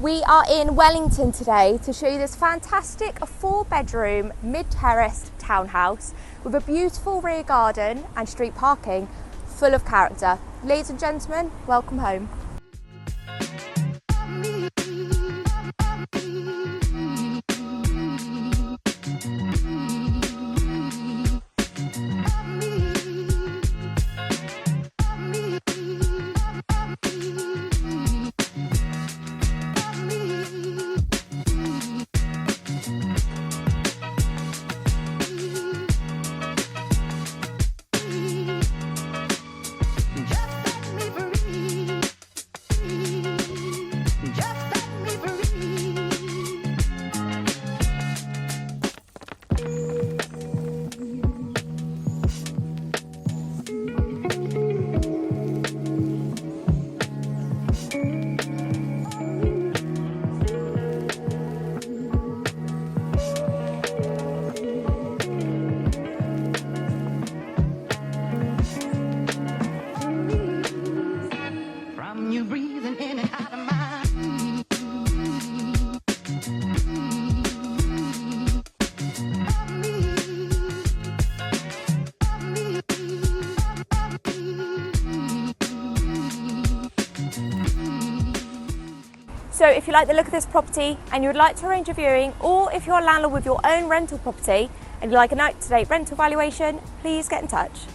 We are in Wellington today to show you this fantastic 4-bedroom mid-terraced townhouse with a beautiful rear garden and street parking full of character. Ladies and gentlemen, welcome home. You breathing in and out of my So if you like the look of this property and you would like to arrange a viewing, or if you're a landlord with your own rental property and you'd like an up-to-date rental valuation, please get in touch.